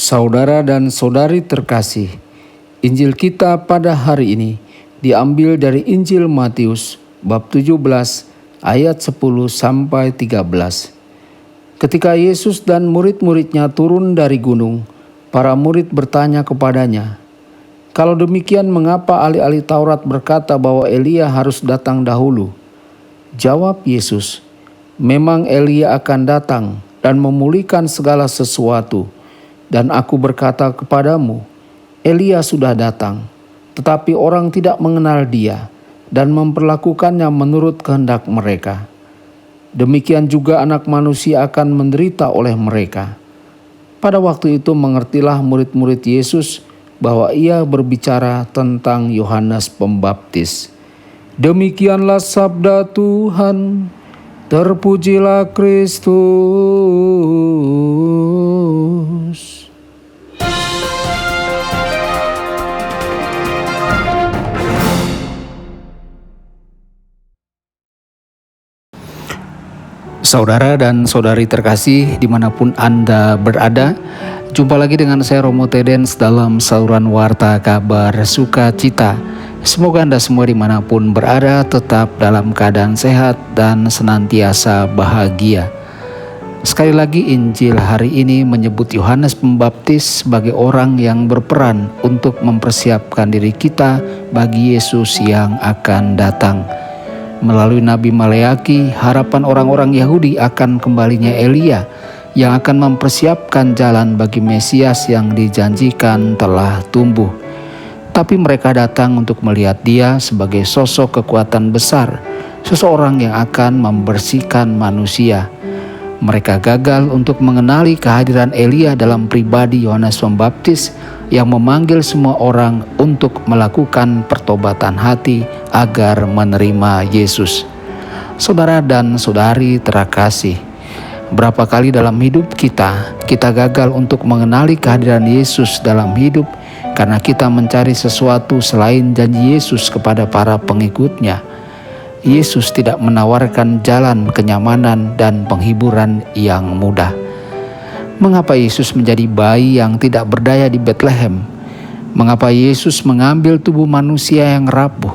Saudara dan saudari terkasih, Injil kita pada hari ini diambil dari Injil Matius bab 17 ayat 10 sampai 13. Ketika Yesus dan murid-muridnya turun dari gunung, para murid bertanya kepadanya, "Kalau demikian mengapa ahli-ahli Taurat berkata bahwa Elia harus datang dahulu?" Jawab Yesus, "Memang Elia akan datang dan memulihkan segala sesuatu. Dan aku berkata kepadamu, Elia sudah datang, tetapi orang tidak mengenal dia dan memperlakukannya menurut kehendak mereka. Demikian juga Anak Manusia akan menderita oleh mereka." Pada waktu itu mengertilah murid-murid Yesus bahwa ia berbicara tentang Yohanes Pembaptis. Demikianlah sabda Tuhan. Terpujilah Kristus. Saudara dan saudari terkasih dimanapun Anda berada, jumpa lagi dengan saya Romo Tedens dalam saluran Warta Kabar Sukacita. Semoga Anda semua dimanapun berada tetap dalam keadaan sehat dan senantiasa bahagia. Sekali lagi Injil hari ini menyebut Yohanes Pembaptis sebagai orang yang berperan untuk mempersiapkan diri kita bagi Yesus yang akan datang. Melalui Nabi Maleaki, harapan orang-orang Yahudi akan kembalinya Elia yang akan mempersiapkan jalan bagi Mesias yang dijanjikan telah tumbuh. Tapi mereka datang untuk melihat dia sebagai sosok kekuatan besar, seseorang yang akan membersihkan manusia. Mereka gagal untuk mengenali kehadiran Elia dalam pribadi Yohanes Pembaptis yang memanggil semua orang untuk melakukan pertobatan hati agar menerima Yesus. Saudara dan saudari terkasih, berapa kali dalam hidup kita gagal untuk mengenali kehadiran Yesus dalam hidup karena kita mencari sesuatu selain janji Yesus kepada para pengikutnya. Yesus tidak menawarkan jalan kenyamanan dan penghiburan yang mudah. Mengapa Yesus menjadi bayi yang tidak berdaya di Betlehem? Mengapa Yesus mengambil tubuh manusia yang rapuh?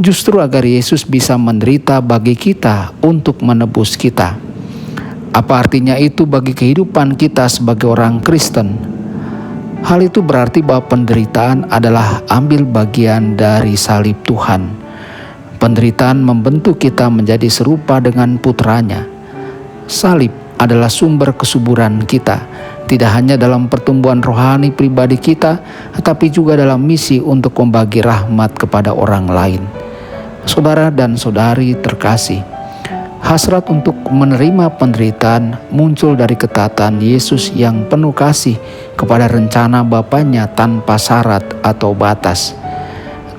Justru agar Yesus bisa menderita bagi kita untuk menebus kita. Apa artinya itu bagi kehidupan kita sebagai orang Kristen? Hal itu berarti bahwa penderitaan adalah ambil bagian dari salib Tuhan. Penderitaan membentuk kita menjadi serupa dengan putranya. Salib adalah sumber kesuburan kita, tidak hanya dalam pertumbuhan rohani pribadi kita, tetapi juga dalam misi untuk membagi rahmat kepada orang lain. Saudara dan saudari terkasih, hasrat untuk menerima penderitaan muncul dari ketaatan Yesus yang penuh kasih kepada rencana Bapanya tanpa syarat atau batas.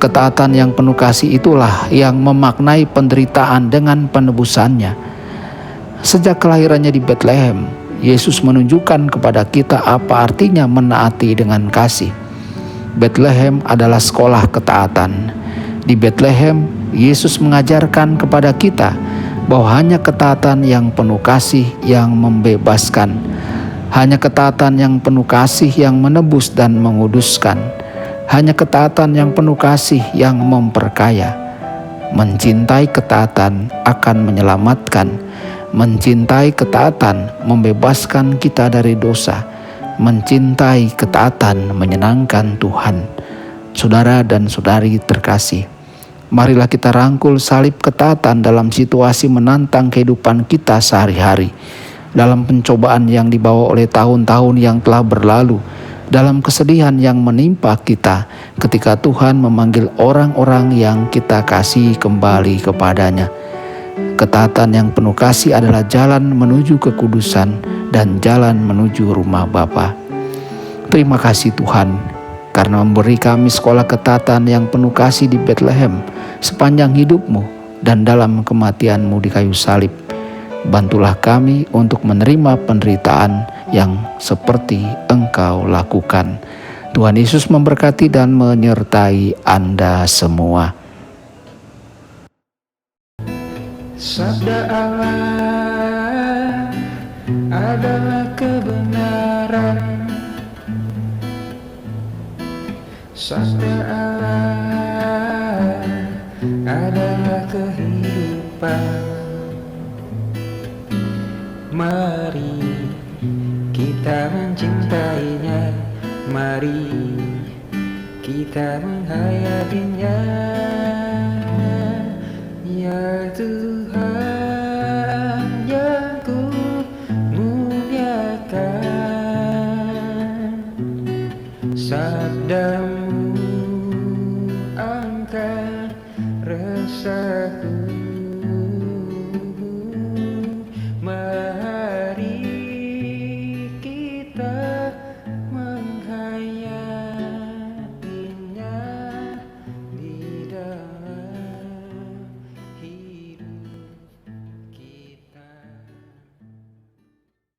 Ketaatan yang penuh kasih itulah yang memaknai penderitaan dengan penebusannya. Sejak kelahirannya di Betlehem, Yesus menunjukkan kepada kita apa artinya menaati dengan kasih. Betlehem adalah sekolah ketaatan. Di Betlehem, Yesus mengajarkan kepada kita bahwa hanya ketaatan yang penuh kasih yang membebaskan. Hanya ketaatan yang penuh kasih yang menebus dan menguduskan. Hanya ketaatan yang penuh kasih yang memperkaya. Mencintai ketaatan akan menyelamatkan. Mencintai ketaatan membebaskan kita dari dosa. Mencintai ketaatan menyenangkan Tuhan. Saudara dan saudari terkasih, marilah kita rangkul salib ketaatan dalam situasi menantang kehidupan kita sehari-hari. Dalam pencobaan yang dibawa oleh tahun-tahun yang telah berlalu. Dalam kesedihan yang menimpa kita ketika Tuhan memanggil orang-orang yang kita kasih kembali kepadanya. Ketaatan yang penuh kasih adalah jalan menuju kekudusan dan jalan menuju rumah Bapa. Terima kasih Tuhan karena memberi kami sekolah ketaatan yang penuh kasih di Betlehem sepanjang hidupmu dan dalam kematianmu di kayu salib. Bantulah kami untuk menerima penderitaan yang seperti Engkau lakukan. Tuhan Yesus memberkati dan menyertai Anda semua. Sabda Allah adalah kebenaran, Sabda Allah adalah kehidupan. Mari kita mencintainya, mari kita menghayatinya. Ya Tuhan yang ku muliakan, sabdamu angkat resahku.